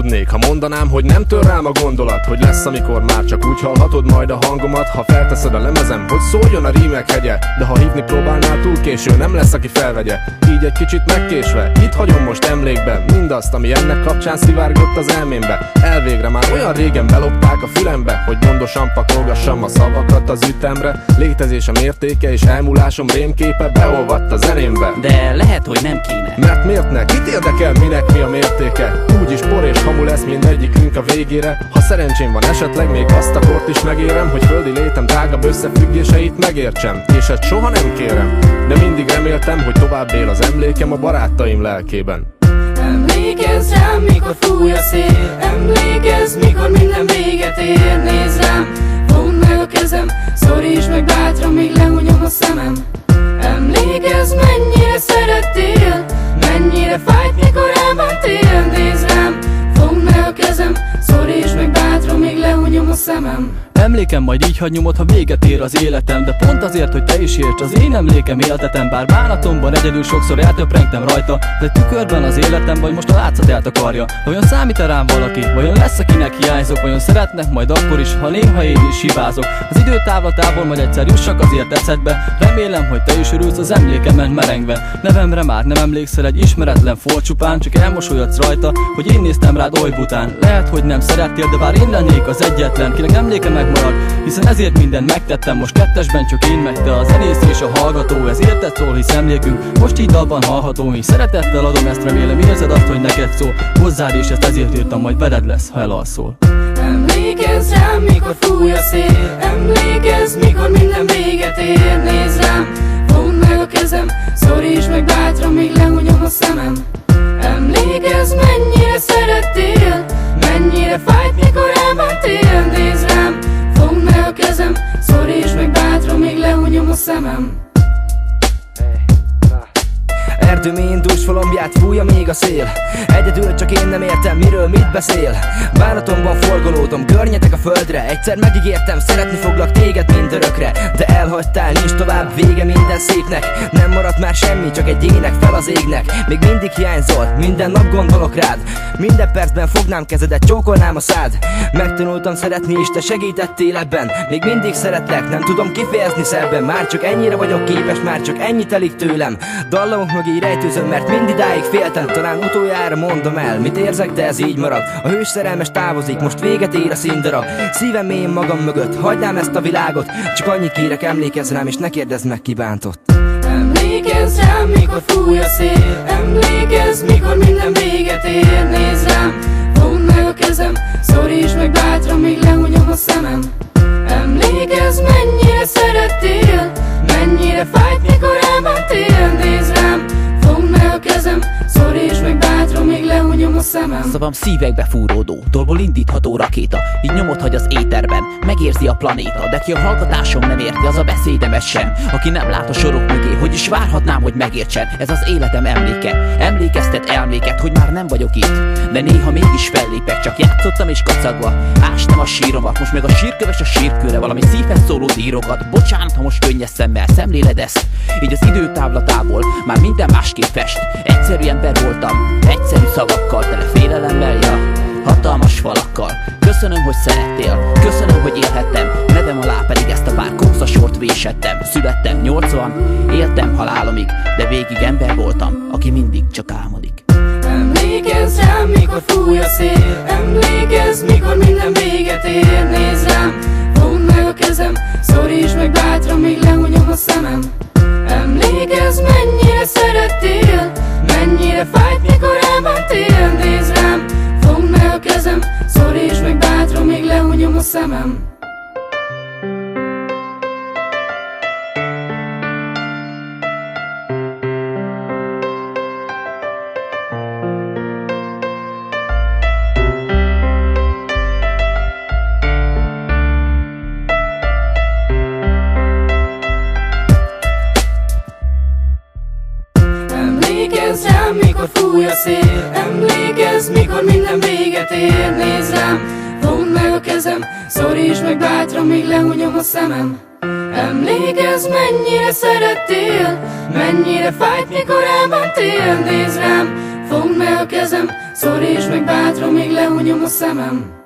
tévednék, ha mondanám, hogy nem tör rám a gondolat, hogy lesz, amikor már csak úgy hallhatod majd a hangomat. Ha felteszed a lemezem, hogy szóljon a rímek hegye, de ha hívni próbálnál, túl késő, nem lesz, aki felvegye. Így egy kicsit megkésve, itt hagyom most emlékben mindazt, ami ennek kapcsán szivárgott az elmémbe. Elvégre már olyan régen belopták a fülembe, hogy gondosan pakolgassam a szavakat az ütemre. Létezésem értéke és elmúlásom rémképe beolvadt a zenémbe. De lehet, hogy nem kéne. Mert miért ne? Kit érdekel, minek mi a mértéke? Úgyis por és hamu lesz mindegyikünk a végére. Ha szerencsém van, esetleg még azt a kort is megérem, hogy földi létem drágabb összefüggéseit megértsem. És ezt soha nem kérem, de mindig reméltem, hogy tovább él az emlékem a barátaim lelkében. Emlékezz rám, mikor fúj a szél, emlékezz, mikor minden véget ér. Nézd rám, fogd meg a kezem, szorítsd meg bátran, míg lehunyom a szemem. Emlékezz, mennyire szerettél, mennyire fájt, mikor elmentél. Nézd rám, fogd meg a kezem, szorítsd meg bátran, míg lehunyom a szemem. Emlékem majd így hagy nyomot, ha véget ér az életem, de pont azért, hogy te is érts, az én emlékem éltetem. Bár bánatomban egyedül sokszor eltöprengtem rajta, de tükörben az életem, vagy most a látszat eltakarja. Vajon számít-e rám valaki? Vajon lesz, akinek hiányzok? Vajon szeretnek majd akkor is, ha néha én is hibázok? Az időtávlatából majd egyszer jussak azért eszedbe. Remélem, hogy te is örülsz az emlékemen merengve. Nevemre már nem emlékszel, egy ismeretlen folcsupán, csak elmosolyodsz rajta, hogy én néztem rád oly bután. Lehet, hogy nem szerettél, de bár én lennék az egyetlen, kinek emléke megmarad, hiszen ezért mindent megtettem. Most kettesben csak én meg te, a zenész és a hallgató. Ez érted szól, hisz emlékünk most így dalban hallható. Így szeretettel adom, ezt remélem érzed azt, hogy neked szól. Hozzád és ezt ezért írtam, majd veled lesz, ha elalszol. Emlékezz rám, mikor fúj a szél, emlékezz, mikor minden véget ér. Nézd rám, fogd meg a kezem, szorítsd meg bátran, míg lehunyom a szemem. Emlékezz, mennyire szerettél, mennyire fájt, mikor elmentél. Nézd rám, fogd meg a kezem, szorítsd meg bátran, míg lehunyom a szemem. Erdő mélyén dúsfolombját fújja még a szél. Egyedül csak én nem értem, miről mit beszél. Bánatomban forgolódom, görnyetek a földre. Egyszer megígértem, szeretni foglak téged mindörökre. De elhagytál, nincs tovább vége minden szépnek. Nem maradt már semmi, csak egy ének fel az égnek. Még mindig hiányzol, minden nap gondolok rád. Minden percben fognám kezedet, csókolnám a szád. Megtanultam szeretni és te segítettél ebben. Még mindig szeretlek, nem tudom kifejezni szebben. Már csak ennyire vagyok képes, már csak ennyi telik tőlem. Dallamok mögé rejtőzöm, mert mindidáig féltem. Talán utoljára mondom el, mit érzek, de ez így marad. A hős szerelmes távozik, most véget ér a színdarab. Szívem mélyén magam mögött, hagynám ezt a világot. Csak annyit kérek, emlékezz rám, és ne kérdezz meg, ki bántott. Emlékezz rám, mikor fúj a szél, emlékezz, mikor minden véget ér. Nézd rám, fogd meg a kezem, szorítsd meg bátran, míg lehunyom a szemem. Emlékezz, mennyire szerettél, mennyire fájt, mikor elmentél. Nézd rám, fogd meg a kezem, szorítsd meg bátran, míg lehunyom a szemem. Szavam szívekbe fúródó, dolgból indítható rakéta. Így nyomot hagy az éterben, megérzi a planéta. De ki a hallgatásom nem érti, az a beszédemet sem. Aki nem lát a sorok mögé, hogy is várhatnám, hogy megértsen. Ez az életem emléke, emlékeztet elméket, hogy már nem vagyok itt. De néha mégis fellépek, csak játszottam és kacagva ástam a síromat, most meg a sírköves a sírkőre valami szívhez szóló írogat. Bocsánat, ha most könnyes szemmel szemléled ezt. Így az időtávlatából már minden másképp fest. Egyszerű ember voltam, egyszerű szavakkal, tele félelemmel, ja, hatalmas falakkal. Köszönöm, hogy szerettél, köszönöm, hogy élhettem. Nevem alá pedig ezt a pár kókszasort vésettem. Születtem 80, éltem halálomig, de végig ember voltam, aki mindig csak álmodik. Emlékezz rám, mikor fúj a szél, emlékezz, mikor minden véget ér. Nézd rám, fogd meg a kezem, szorítsd meg bátran, míg lehunyom a szemem. Emlékezz, mennyire szerettél, mennyire fájt, mikor elmentél. Nézd rám, fogd meg a kezem, szorítsd meg bátran, míg lehunyom a szemem. Emlékezz rám, mikor fúj a szél, emlékezz, mikor minden véget ér. Nézd rám, fogd meg a kezem, szorítsd meg bátran, míg lehunyom a szemem. Emlékezz, mennyire szerettél, mennyire fájt, mikor elmentél. Nézd rám, fogd meg a kezem, Szoríts meg bátran, még lehunyom a szemem.